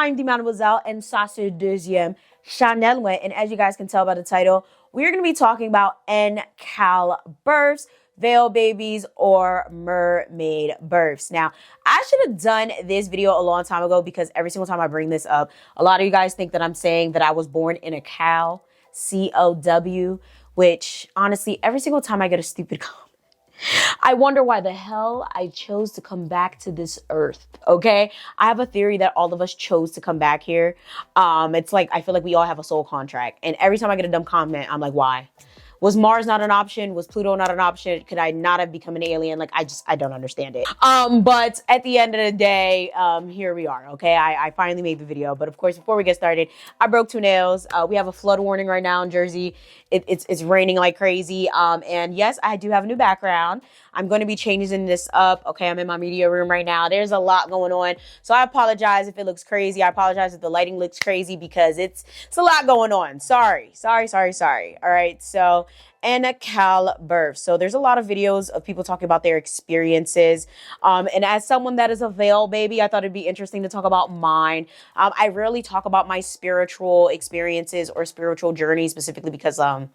I'm the Mademoiselle, and ça c'est deuxième Chanel Mwen. And as you guys can tell by the title, we're going to be talking about Caul births, veil babies, or mermaid births. Now, I should have done this video a long time ago because every single time I bring this up, a lot of you guys think that I'm saying that I was born in a cow, COW, which honestly, every single time I get a stupid comment, I wonder why the hell I chose to come back to this earth, okay? I have a theory that all of us chose to come back here. It's like, I feel like we all have a soul contract. And every time I get a dumb comment, I'm like, why? Was Mars not an option? Was Pluto not an option? Could I not have become an alien? Like, I don't understand it. But at the end of the day, here we are, okay? I finally made the video. But of course, before we get started, I broke 2 nails. We have a flood warning right now in Jersey. It's raining like crazy. And yes, I do have a new background. I'm going to be changing this up. Okay, I'm in my media room right now. There's a lot going on. So I apologize if it looks crazy. I apologize if the lighting looks crazy because it's a lot going on. Sorry. All right, so Caul birth. So there's a lot of videos of people talking about their experiences. And as someone that is a veil baby, I thought it'd be interesting to talk about mine. I rarely talk about my spiritual experiences or spiritual journey specifically because I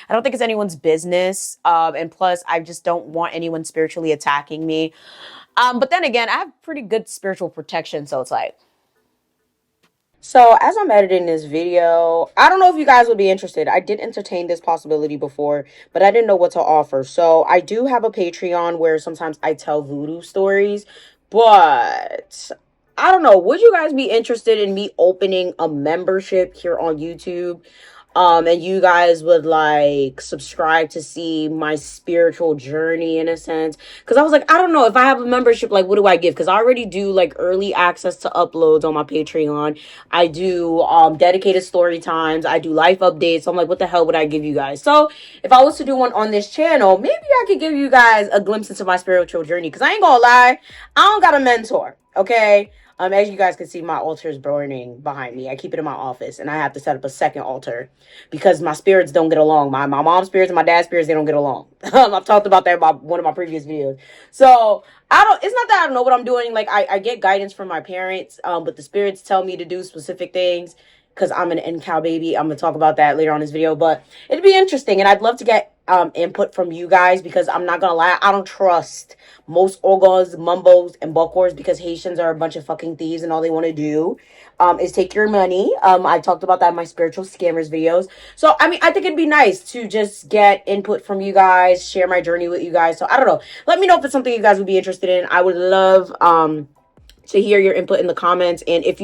don't think it's anyone's business. And plus, I just don't want anyone spiritually attacking me. But then again, I have pretty good spiritual protection. So it's like, so as I'm editing this video, I don't know if you guys would be interested. I did entertain this possibility before, but I didn't know what to offer. So I do have a Patreon where sometimes I tell voodoo stories, but I don't know. Would you guys be interested in me opening a membership here on YouTube? And you guys would like subscribe to see my spiritual journey in a sense. Cause I was like, I don't know if I have a membership, like what do I give? Cause I already do like early access to uploads on my Patreon. I do, dedicated story times. I do life updates. So I'm like, what the hell would I give you guys? So if I was to do one on this channel, maybe I could give you guys a glimpse into my spiritual journey. Cause I ain't gonna lie, I don't got a mentor. Okay. As you guys can see, my altar is burning behind me. I keep it in my office, and I have to set up a second altar because my spirits don't get along. My mom's spirits and my dad's spirits, they don't get along. I've talked about that in one of my previous videos. So it's not that I don't know what I'm doing. Like I get guidance from my parents, but the spirits tell me to do specific things because I'm an cow baby. I'm going to talk about that later on in this video, but it'd be interesting. And I'd love to get input from you guys because I'm not going to lie. I don't trust most Ogos, Mumbos, and Bokors because Haitians are a bunch of fucking thieves and all they want to do is take your money. I talked about that in my spiritual scammers videos. So, I mean, I think it'd be nice to just get input from you guys, share my journey with you guys. So, I don't know. Let me know if it's something you guys would be interested in. I would love to hear your input in the comments. And if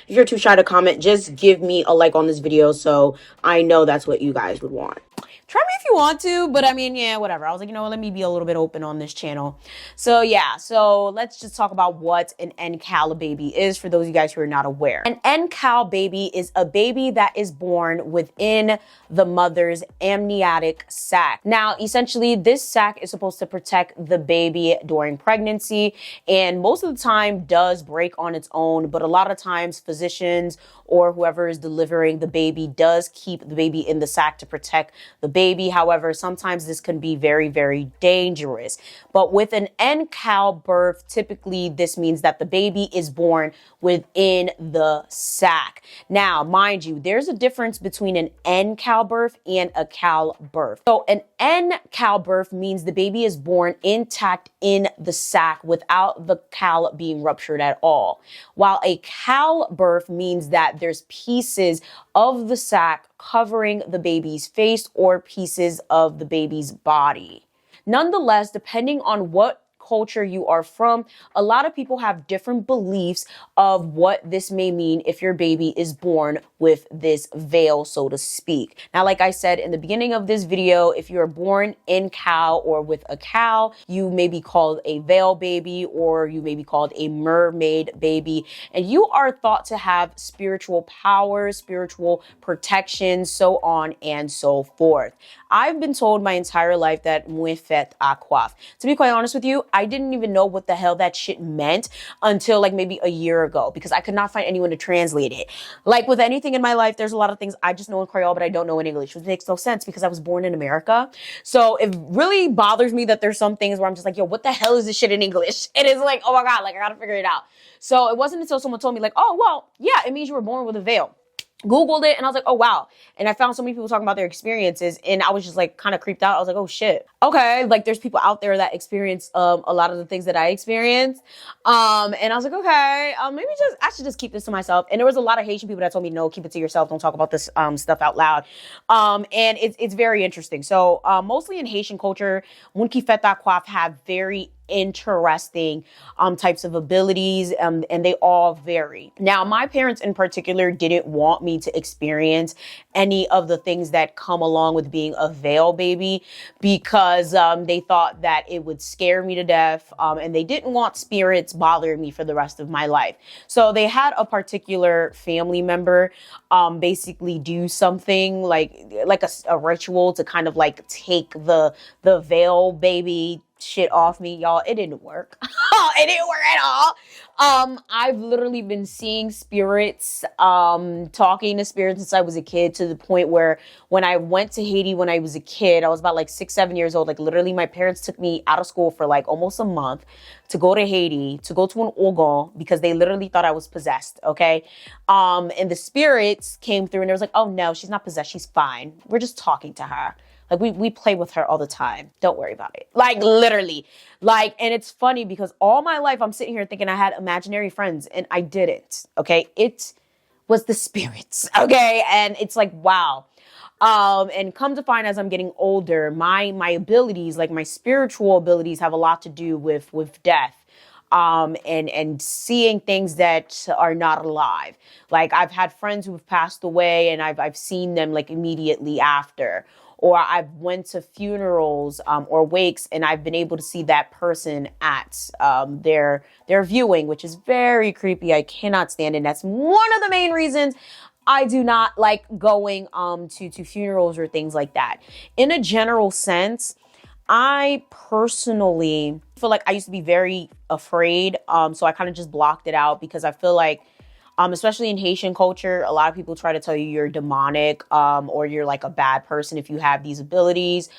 you're too shy to comment, just give me a like on this video so I know that's what you guys would want. Try me if you want to, but I mean, yeah, whatever. I was like, you know what, let me be a little bit open on this channel. So yeah, so let's just talk about what an Caul baby is for those of you guys who are not aware. An Caul baby is a baby that is born within the mother's amniotic sac. Now, essentially, this sac is supposed to protect the baby during pregnancy, and most of the time does break on its own, but a lot of times physicians or whoever is delivering the baby does keep the baby in the sac to protect the baby. However, sometimes this can be very, very dangerous. But with an Caul birth, typically this means that the baby is born within the sac. Now, mind you, there's a difference between an Caul birth and a Caul birth. So an Caul birth means the baby is born intact in the sac without the caul being ruptured at all. While a Caul birth means that there's pieces of the sac covering the baby's face or pieces of the baby's body. Nonetheless, depending on what culture you are from, a lot of people have different beliefs of what this may mean if your baby is born with this veil, so to speak. Now, like I said in the beginning of this video, if you're born in Caul or with a cow, you may be called a veil baby or you may be called a mermaid baby, and you are thought to have spiritual powers, spiritual protection, so on and so forth. I've been told my entire life that Mwen fait à Kwaf. To be quite honest with you, I didn't even know what the hell that shit meant until like maybe a year ago, because I could not find anyone to translate it. Like with anything in my life, there's a lot of things I just know in Creole, but I don't know in English, which makes no sense because I was born in America. So it really bothers me that there's some things where I'm just like, yo, what the hell is this shit in English? It is like, oh my God, like I gotta figure it out. So it wasn't until someone told me like, oh, well, yeah, it means you were born with a veil. Googled it and I was like, oh wow. And I found so many people talking about their experiences and I was just like kind of creeped out. I was like, oh shit. Okay, like there's people out there that experience a lot of the things that I experienced. And I was like, okay, maybe I should just keep this to myself. And there was a lot of Haitian people that told me, no, keep it to yourself. Don't talk about this stuff out loud. And it's very interesting. So mostly in Haitian culture, Mwen Kwaf have very interesting types of abilities, and they all vary. Now, my parents in particular didn't want me to experience any of the things that come along with being a veil baby because they thought that it would scare me to death, and they didn't want spirits bothering me for the rest of my life. So they had a particular family member basically do something like a ritual to kind of like take the veil baby shit off me, y'all. It didn't work. It didn't work at all. I've literally been seeing spirits, talking to spirits since I was a kid, to the point where when I went to Haiti when I was a kid, I was about like 6, 7 years old. Like literally my parents took me out of school for like almost a month to go to Haiti, to go to an ogon, because they literally thought I was possessed. Okay. And the spirits came through and they was like, oh no, she's not possessed. She's fine. We're just talking to her. Like we play with her all the time. Don't worry about it. Like literally. Like, and it's funny because all my life I'm sitting here thinking I had imaginary friends and I didn't. Okay. It was the spirits. Okay. And it's like, wow. And come to find, as I'm getting older, my abilities, like my spiritual abilities, have a lot to do with death. And seeing things that are not alive. Like I've had friends who have passed away and I've seen them like immediately after. Or I've went to funerals or wakes and I've been able to see that person at their viewing, which is very creepy. I cannot stand it. And that's one of the main reasons I do not like going to funerals or things like that. In a general sense, I personally feel like I used to be very afraid. So I kind of just blocked it out because I feel like, especially in Haitian culture, a lot of people try to tell you you're demonic, or you're like a bad person if you have these abilities.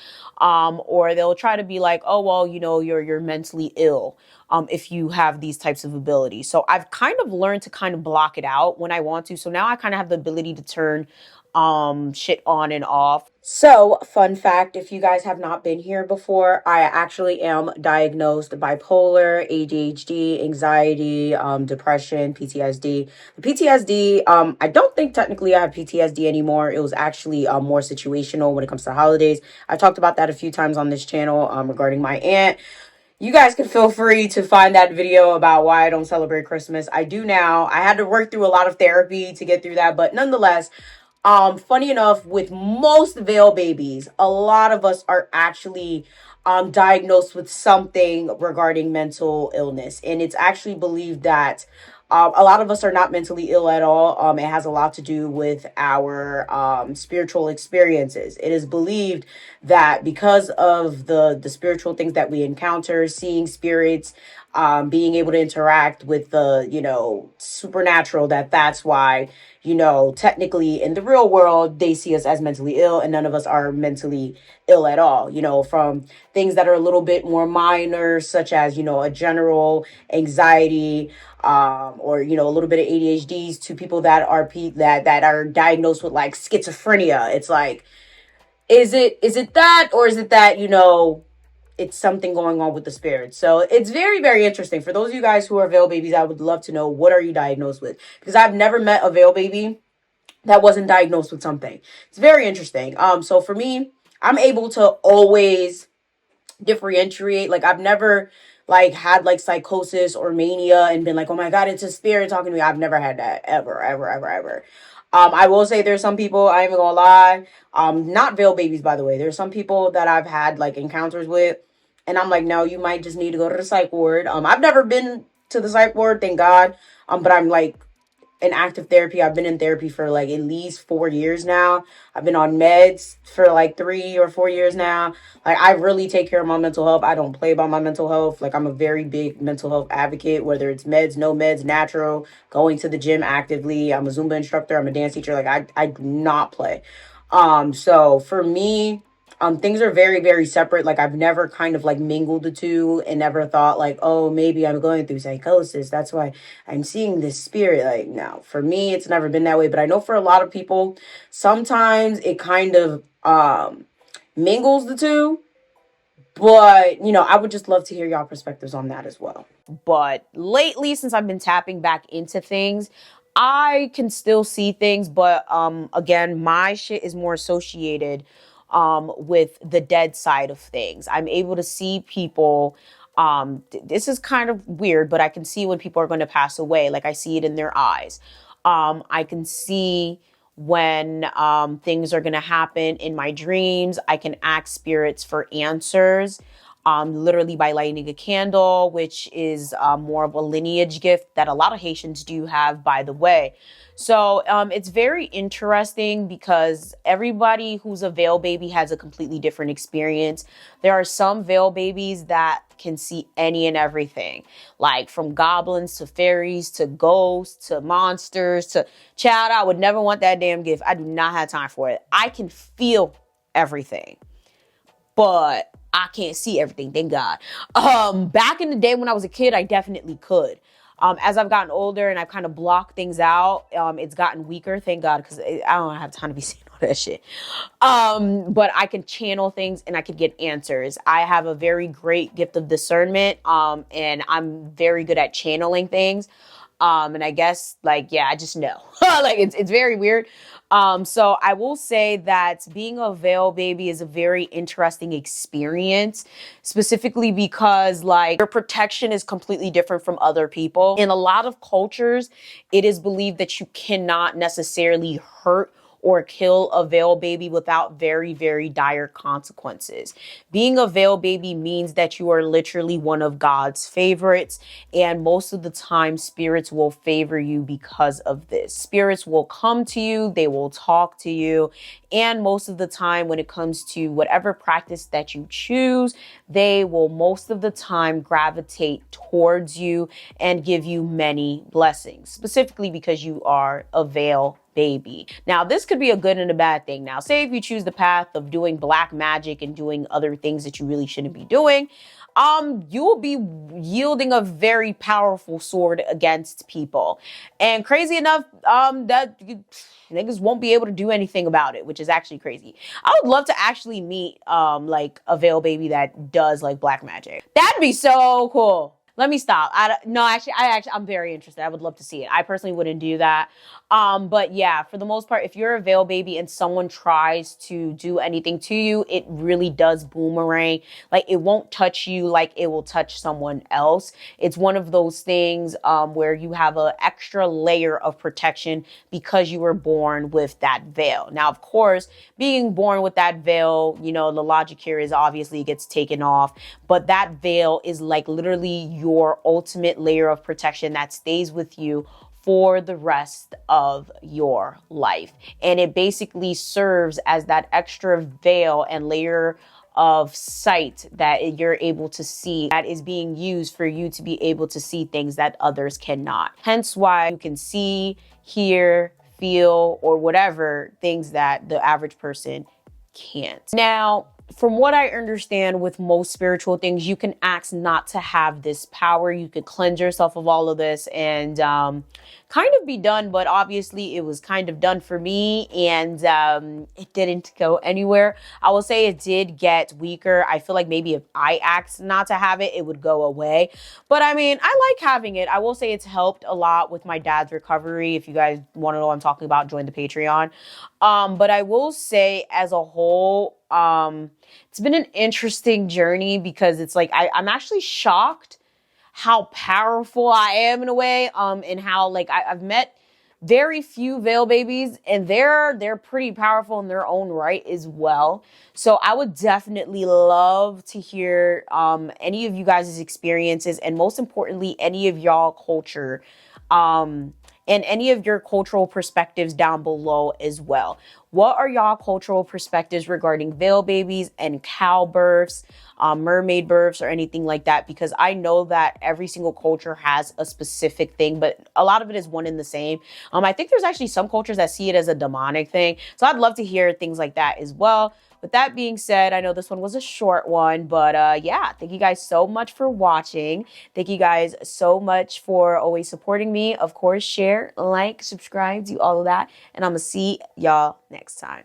Or they'll try to be like, oh, well, you know, you're mentally ill, if you have these types of abilities. So I've kind of learned to kind of block it out when I want to. So now I kind of have the ability to turn shit on and off. So, fun fact, if you guys have not been here before, I actually am diagnosed bipolar, ADHD, anxiety, depression, PTSD. The PTSD, I don't think technically I have PTSD anymore. It was actually more situational when it comes to holidays. I've talked about that a few times on this channel regarding my aunt. You guys can feel free to find that video about why I don't celebrate Christmas. I do now. I had to work through a lot of therapy to get through that, but nonetheless, funny enough, with most veil babies, a lot of us are actually diagnosed with something regarding mental illness. And it's actually believed that a lot of us are not mentally ill at all. It has a lot to do with our spiritual experiences. It is believed that because of the spiritual things that we encounter, seeing spirits, being able to interact with the, you know, supernatural, that's why, you know, technically in the real world, they see us as mentally ill and none of us are mentally ill at all, you know, from things that are a little bit more minor, such as, you know, a general anxiety, or, you know, a little bit of ADHDs, to people that are that are diagnosed with like schizophrenia. It's like, is it that, or is it that, you know, it's something going on with the spirit? So it's very, very interesting. For those of you guys who are veil babies, I would love to know, what are you diagnosed with? Because I've never met a veil baby that wasn't diagnosed with something. It's very interesting. So for me, I'm able to always differentiate. Like I've never like had like psychosis or mania and been like, oh my God, it's a spirit talking to me. I've never had that, ever, ever, ever, ever. I will say there's some people, I ain't even gonna lie, not veil babies, by the way. There's some people that I've had like encounters with, and I'm like, no, you might just need to go to the psych ward. I've never been to the psych ward, thank God. But I'm like, in active therapy. I've been in therapy for like at least 4 years now. I've been on meds for like 3 or 4 years now. Like, I really take care of my mental health. I don't play about my mental health. Like, I'm a very big mental health advocate, whether it's meds, no meds, natural, going to the gym actively. I'm a Zumba instructor. I'm a dance teacher. Like, I do not play. So for me, things are very, very separate. Like, I've never kind of like mingled the two and never thought like, oh, maybe I'm going through psychosis. That's why I'm seeing this spirit. Like, no, for me, it's never been that way. But I know for a lot of people, sometimes it kind of mingles the two. But, I would just love to hear y'all perspectives on that as well. But lately, since I've been tapping back into things, I can still see things. But again, my shit is more associated with the dead side of things. I'm able to see people. This is kind of weird, but I can see when people are going to pass away. Like, I see it in their eyes. I can see when things are going to happen in my dreams. I can ask spirits for answers, literally by lighting a candle, which is more of a lineage gift that a lot of Haitians do have, by the way. So it's very interesting because everybody who's a veil baby has a completely different experience. There are some veil babies that can see any and everything, like from goblins to fairies to ghosts to monsters to child. I would never want that damn gift. I do not have time for it. I can feel everything, but I can't see everything, thank God. Back in the day when I was a kid, I definitely could. As I've gotten older and I've kind of blocked things out, it's gotten weaker, thank God, because I don't have time to be seeing all that shit. But I can channel things and I can get answers. I have a very great gift of discernment, and I'm very good at channeling things. And I guess, like, yeah, I just know. Like, it's very weird. So I will say that being a veil baby is a very interesting experience, specifically because, like, your protection is completely different from other people. In a lot of cultures, it is believed that you cannot necessarily hurt or kill a veil baby without very, very dire consequences. Being a veil baby means that you are literally one of God's favorites, and most of the time spirits will favor you because of this. Spirits will come to you, they will talk to you, and most of the time when it comes to whatever practice that you choose, they will most of the time gravitate towards you and give you many blessings, specifically because you are a veil baby. Now, this could be a good and a bad thing. Now, say if you choose the path of doing black magic and doing other things that you really shouldn't be doing, you will be yielding a very powerful sword against people. And crazy enough, niggas won't be able to do anything about it, which is actually crazy. I would love to actually meet, like, a veil baby that does, like, black magic. That'd be so cool. Let me stop. I'm very interested. I would love to see it. I personally wouldn't do that. But yeah, for the most part, if you're a veil baby and someone tries to do anything to you, it really does boomerang. Like, it won't touch you like it will touch someone else. It's one of those things where you have an extra layer of protection because you were born with that veil. Now, of course, being born with that veil, the logic here is obviously it gets taken off, but that veil is like literally your ultimate layer of protection that stays with you for the rest of your life. And it basically serves as that extra veil and layer of sight that you're able to see that is being used for you to be able to see things that others cannot. Hence why you can see, hear, feel, or whatever things that the average person can't. Now, from what I understand with most spiritual things, you can ask not to have this power. You could cleanse yourself of all of this and kind of be done, but obviously it was kind of done for me, and it didn't go anywhere. I will say it did get weaker. I feel like maybe if I asked not to have it, it would go away. But I mean, I like having it. I will say it's helped a lot with my dad's recovery. If you guys want to know what I'm talking about, join the Patreon. But I will say as a whole, it's been an interesting journey because it's like I'm actually shocked how powerful I am in a way, and how, like, I've met very few veil babies and they're pretty powerful in their own right as well. So I would definitely love to hear any of you guys' experiences, and most importantly, any of y'all culture. and any of your cultural perspectives down below as well. What are y'all cultural perspectives regarding veil babies and cow births, mermaid births, or anything like that? Because I know that every single culture has a specific thing, but a lot of it is one and the same. I think there's actually some cultures that see it as a demonic thing. So I'd love to hear things like that as well. With that being said, I know this one was a short one, but yeah, thank you guys so much for watching. Thank you guys so much for always supporting me. Of course, share, like, subscribe, do all of that. And I'm going to see y'all next time.